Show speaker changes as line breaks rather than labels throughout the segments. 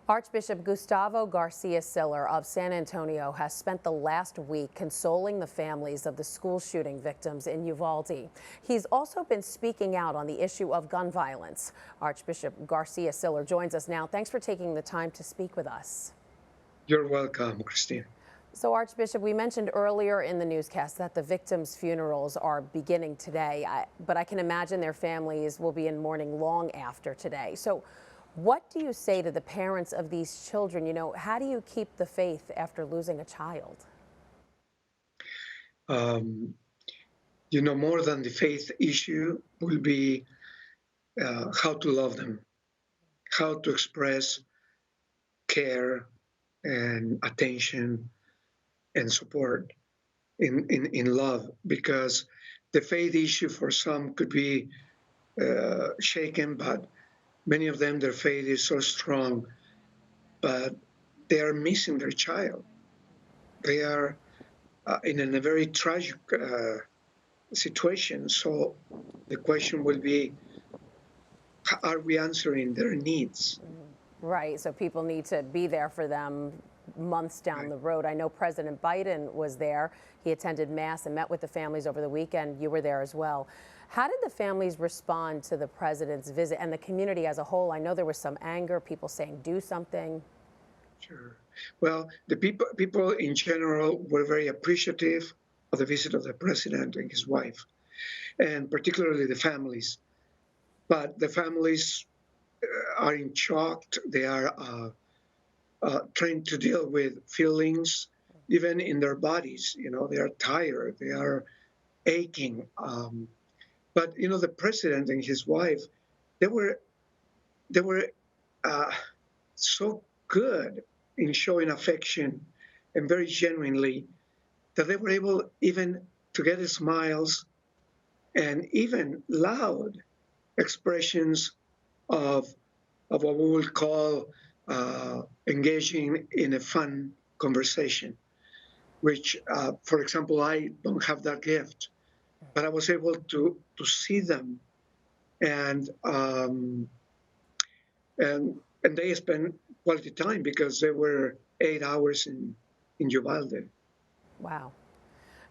Archbishop Gustavo Garcia-Siller of San Antonio has spent the last week consoling the families of the school shooting victims in Uvalde. He's also been speaking out on the issue of gun violence. Archbishop Garcia-Siller joins us now. Thanks for taking the time to speak with us.
You're welcome, Christine.
So, Archbishop, we mentioned earlier in the newscast that the victims' funerals are beginning today, but I can imagine their families will be in mourning long after today. So, what do you say to the parents of these children? How do you keep the faith after losing a child?
More than the faith issue will be how to love them, how to express care and attention and support in love, because the faith issue for some could be shaken, but many of them, their faith is so strong, but they are missing their child. They are in a very tragic situation. So the question will be, are we answering their needs?
Right, so people need to be there for them months down the road. I know President Biden was there. He attended Mass and met with the families over the weekend. You were there as well. How did the families respond to the president's visit and the community as a whole? I know there was some anger, people saying do something.
Sure. Well, the people in general were very appreciative of the visit of the president and his wife, and particularly the families. But the families are in shock. They are trying to deal with feelings, even in their bodies. They are tired, they are aching. But the president and his wife, they were so good in showing affection, and very genuinely, that they were able even to get smiles and even loud expressions of what we would call engaging in a fun conversation, which, for example, I don't have that gift, but I was able to see them, and they spent quality time because they were 8 hours in Uvalde.
Wow.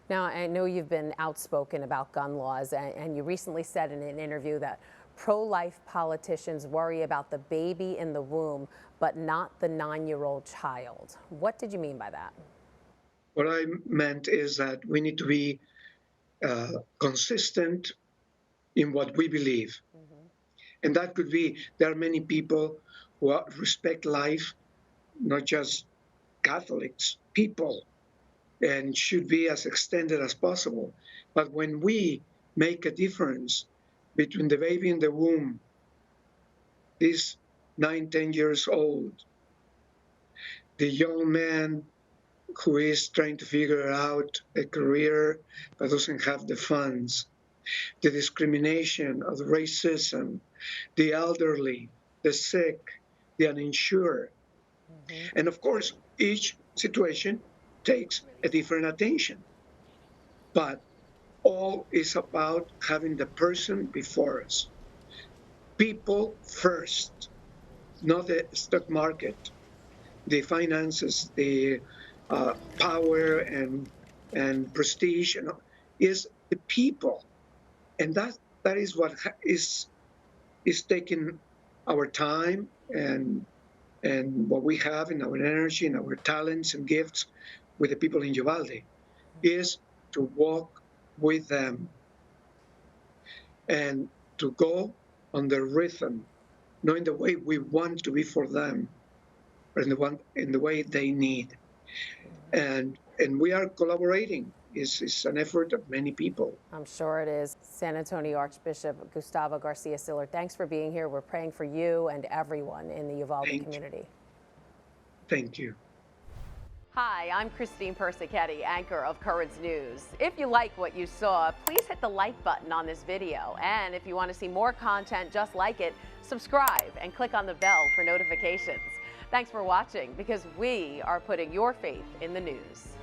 Now, I know you've been outspoken about gun laws, and you recently said in an interview that pro-life politicians worry about the baby in the womb, but not the 9-year-old child. What did you mean by that?
What I meant is that we need to be consistent in what we believe. And that could be, there are many people who respect life, not just Catholics, people, and should be as extended as possible. But when we make a difference between the baby in the womb, this 9, 10 years old, the young man who is trying to figure out a career but doesn't have the funds, the discrimination of the racism, the elderly, the sick, the uninsured. And of course, each situation takes a different attention. But all is about having the person before us. People first, not the stock market, the finances, the power and prestige, is the people. And that is what is taking our time and what we have in our energy and our talents and gifts with the people in Uvalde, is to walk with them and to go on the rhythm, not in the way we want to be for them, but in the way they need. And we are collaborating. It's an effort of many people.
I'm sure it is. San Antonio Archbishop Gustavo Garcia-Siller, thanks for being here. We're praying for you and everyone in the Uvalde community.
Thank you.
Hi, I'm Christine Persichetti, anchor of Currents News. If you like what you saw, please hit the like button on this video. And if you want to see more content just like it, subscribe and click on the bell for notifications. Thanks for watching, because we are putting your faith in the news.